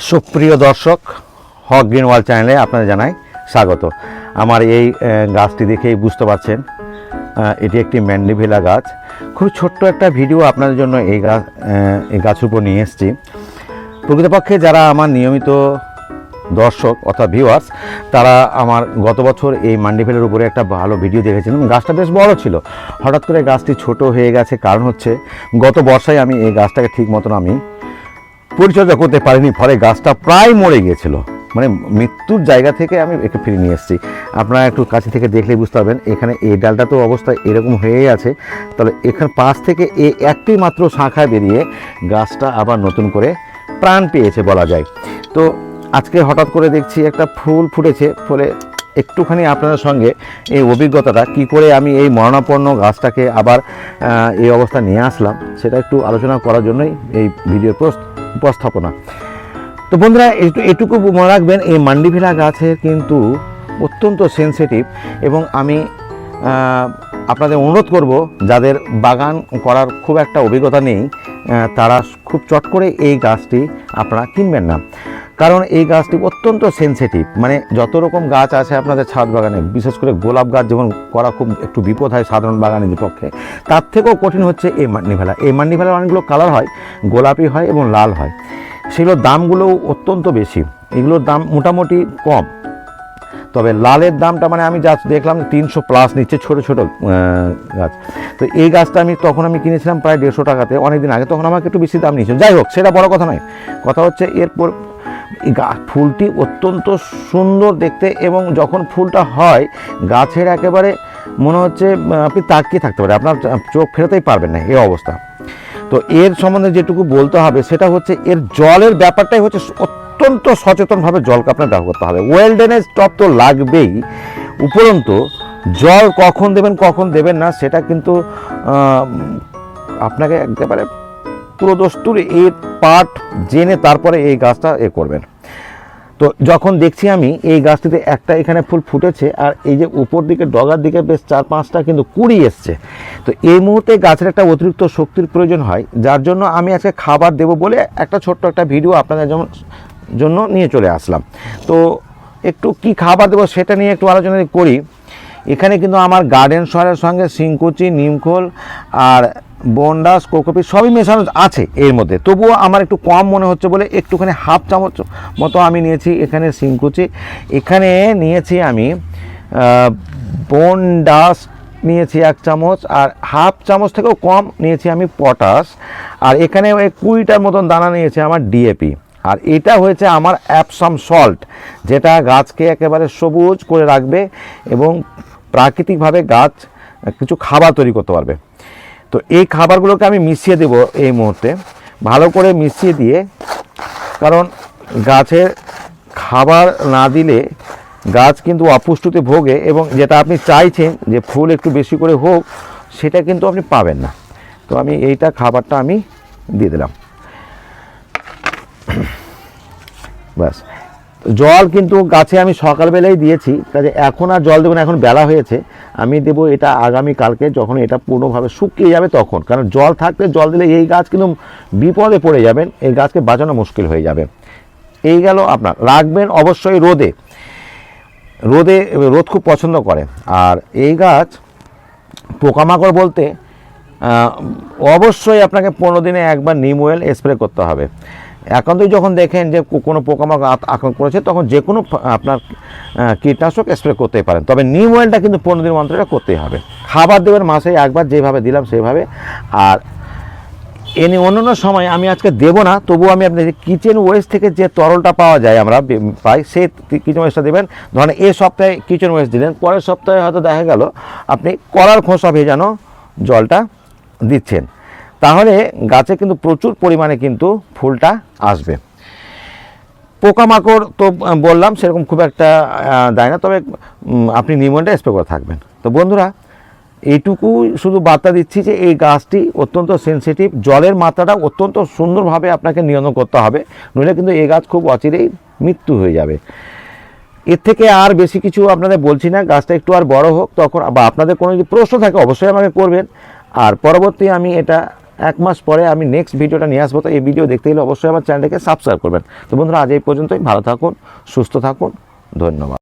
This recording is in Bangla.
সুপ্রিয় দর্শক, হক গ্রিন ওয়ার্ল্ড চ্যানেলে আপনাদের জানাই স্বাগত। আমার এই গাছটি দেখেই বুঝতে পারছেন এটি একটি ম্যান্ডিভিলা গাছ। খুব ছোট্ট একটা ভিডিও আপনাদের জন্য এই গাছের উপর নিয়ে এসেছি। প্রকৃতপক্ষে যারা আমার নিয়মিত দর্শক অর্থাৎ ভিউয়ার্স, তারা আমার গত বছর এই ম্যান্ডিভিলার উপরে একটা ভালো ভিডিও দেখেছিলেন। গাছটা বেশ বড় ছিল, হঠাৎ করে গাছটি ছোট হয়ে গেছে। কারণ হচ্ছে গত বর্ষায় আমি এই গাছটাকে ঠিক মতন আমি পরিচর্যা করতে পারিনি, ফলে গাছটা প্রায় মরে গিয়েছিল, মানে মৃত্যুর জায়গা থেকে আমি একে ফিরে নিয়ে এসেছি। আপনারা একটু কাছে থেকে দেখলেই বুঝতে পারবেন। এখানে এই ডালটা তো অবস্থা এরকম হয়েই আছে, তাহলে এখানে পাশ থেকে এই একটি মাত্র শাখা বেরিয়ে গাছটা আবার নতুন করে প্রাণ পেয়েছে বলা যায়। তো আজকে হঠাৎ করে দেখছি একটা ফুল ফুটেছে, ফলে একটুখানি আপনাদের সঙ্গে এই অভিজ্ঞতাটা কি করে আমি এই মরণাপন্ন গাছটাকে আবার এই অবস্থা নিয়ে আসলাম, সেটা একটু আলোচনা করার জন্যই এই ভিডিও উপস্থাপনা। তো বন্ধুরা, এটুকু মনে রাখবেন, এই ম্যান্ডিভিলা গাছের কিন্তু অত্যন্ত সেনসিটিভ, এবং আমি আপনাদের অনুরোধ করব, যাদের বাগান করার খুব একটা অভিজ্ঞতা নেই, তারা খুব চট করে এই গাছটি আপনারা কিনবেন না। কারণ এই গাছটি অত্যন্ত সেনসিটিভ। মানে যত রকম গাছ আছে আপনাদের ছাদ বাগানে, বিশেষ করে গোলাপ গাছ যেমন করা খুব একটু বিপদ হয় সাধারণ বাগানের পক্ষে, তার থেকেও কঠিন হচ্ছে এই ম্যান্ডিভিলা। এই ম্যান্ডিভিলার অনেকগুলো কালার হয়, গোলাপি হয় এবং লাল হয়। সেগুলোর দামগুলোও অত্যন্ত বেশি, এগুলোর দাম মোটামুটি কম। তবে লালের দামটা মানে আমি যা দেখলাম 300+ নিচ্ছে, ছোটো ছোটো গাছ। তো এই গাছটা তখন আমি কিনেছিলাম প্রায় 150 টাকাতে অনেকদিন আগে, তখন আমাকে একটু বেশি দাম নিয়েছিল। যাই হোক, সেটা বড় কথা নয়। কথা হচ্ছে এরপর ফুলটি অত্যন্ত সুন্দর দেখতে, এবং যখন ফুলটা হয় গাছের একেবারে মনে হচ্ছে আপনি তাকিয়ে থাকতে পারেন, আপনার চোখ ফেরাতেই পারবেন না এই অবস্থা। তো এর সম্বন্ধে যেটুকু বলতে হবে সেটা হচ্ছে, এর জলের ব্যাপারটাই হচ্ছে অত্যন্ত সচেতনভাবে জলকে আপনার ব্যবহার করতে হবে। ওয়েল ড্রেনেজ টপ তো লাগবেই, উপরন্তু জল কখন দেবেন না সেটা কিন্তু আপনাকে একেবারে পুরো দস্তুর এর পার্ট জেনে তারপরে এই গাছটা করবেন। তো যখন দেখছি আমি এই গাছটিতে একটা এখানে ফুল ফুটেছে, আর এই যে উপর দিকে ডগার দিকে বেশ 4-5টা কিন্তু কুড়ি এসছে। তো এই মুহূর্তে গাছের একটা অতিরিক্ত শক্তির প্রয়োজন হয়, যার জন্য আমি আজকে খাবার দেবো বলে একটা ছোট্ট একটা ভিডিও আপনাদের জন্য নিয়ে চলে আসলাম। তো একটু কি খাবার দেবো সেটা নিয়ে একটু আলোচনা করি। এখানে কিন্তু আমার গার্ডেন সয়েলের সঙ্গে শিংকুচি, নিমখোল আর বন্ডাস, কোকোপি সবই মেশানো আছে এর মধ্যে। তবুও আমার একটু কম মনে হচ্ছে বলে একটুখানি 1/2 চামচ মতো আমি নিয়েছি এখানে শিংকুচি। এখানে নিয়েছি আমি বন্ডাস নিয়েছি 1 চামচ, আর 1/2 চামচ থেকেও কম নিয়েছি আমি পটাশ। আর এখানে 20টার মতন দানা নিয়েছি আমার ডিএপি। আর এটা হয়েছে আমার অ্যাপসাম সল্ট, যেটা গাছকে একেবারে সবুজ করে রাখবে এবং প্রাকৃতিকভাবে গাছ কিছু খাবার তৈরি করতে পারবে। তো এই খাবারগুলোকে আমি মিশিয়ে দেব এই মুহূর্তে, ভালো করে মিশিয়ে দিয়ে, কারণ গাছের খাবার না দিলে গাছ কিন্তু অপুষ্টিতে ভোগে, এবং যেটা আপনি চাইছেন যে ফুল একটু বেশি করে হোক, সেটা কিন্তু আপনি পাবেন না। তো আমি এইটা খাবারটা আমি দিয়ে দিলাম। ব্যাস, জল কিন্তু গাছে আমি সকালবেলায় দিয়েছি, কাজে এখন আর জল দেবো না, এখন বেলা হয়েছে। আমি দেবো এটা আগামীকালকে, যখন এটা পূর্ণভাবে শুকিয়ে যাবে তখন। কারণ জল থাকলে, জল দিলে এই গাছ কিন্তু বিপদে পড়ে যাবেন, এই গাছকে বাঁচানো মুশকিল হয়ে যাবে। এই গেল আপনার। রাখবেন অবশ্যই রোদে, রোদ খুব পছন্দ করে। আর এই গাছ পোকামাকড় বলতে অবশ্যই আপনাকে 15 দিনে একবার নিম অয়েল স্প্রে করতে হবে। একান্তই যখন দেখেন যে কোনো পোকামাকড় আক্রমণ করেছে, তখন যে কোনো আপনার কীটনাশক স্প্রে করতেই পারেন, তবে নিম অয়েলটা কিন্তু 15 দিন অন্তর এটা করতেই হবে। খাবার দেবেন মাসে একবার, যেভাবে দিলাম সেভাবে। আর এনে অন্যান্য সময় আমি আজকে দেবো না, তবুও আমি আপনাদের কিচেন ওয়েস্ট থেকে যে তরলটা পাওয়া যায়, আমরা পাই, সেই কিচেন ওয়েস্টটা দেবেন। ধরেন এই সপ্তাহে কিচেন ওয়েস্ট দিলেন, পরের সপ্তাহে হয়তো দেখা গেল আপনি কলার খোসা ভেজানো জলটা দিচ্ছেন, তাহলে গাছে কিন্তু প্রচুর পরিমাণে কিন্তু ফুলটা আসবে। পোকামাকড় তো বললাম সেরকম খুব একটা দেয় না, তবে আপনি নিমনটা স্প্রে করে থাকবেন। তো বন্ধুরা, এইটুকু শুধু বার্তা দিচ্ছি যে এই গাছটি অত্যন্ত সেনসিটিভ, জলের মাত্রাটা অত্যন্ত সুন্দরভাবে আপনাকে নিয়ন্ত্রণ করতে হবে, নইলে কিন্তু এই গাছ খুব অচিরেই মৃত্যু হয়ে যাবে। এর থেকে আর বেশি কিছু আপনাদের বলছি না। গাছটা একটু আর বড় হোক, তখন বা আপনাদের কোনো যদি প্রশ্ন থাকে অবশ্যই আমাকে করবেন। আর পরবর্তী আমি এটা 1 মাস পরে আমি নেক্সট ভিডিওটা নিয়ে আসবো। তো এই ভিডিও দেখতে গেলে অবশ্যই আমার চ্যানেলটাকে সাবস্ক্রাইব করবেন। তো বন্ধুরা, আজ এই পর্যন্তই। ভালো থাকুন, সুস্থ থাকুন, ধন্যবাদ।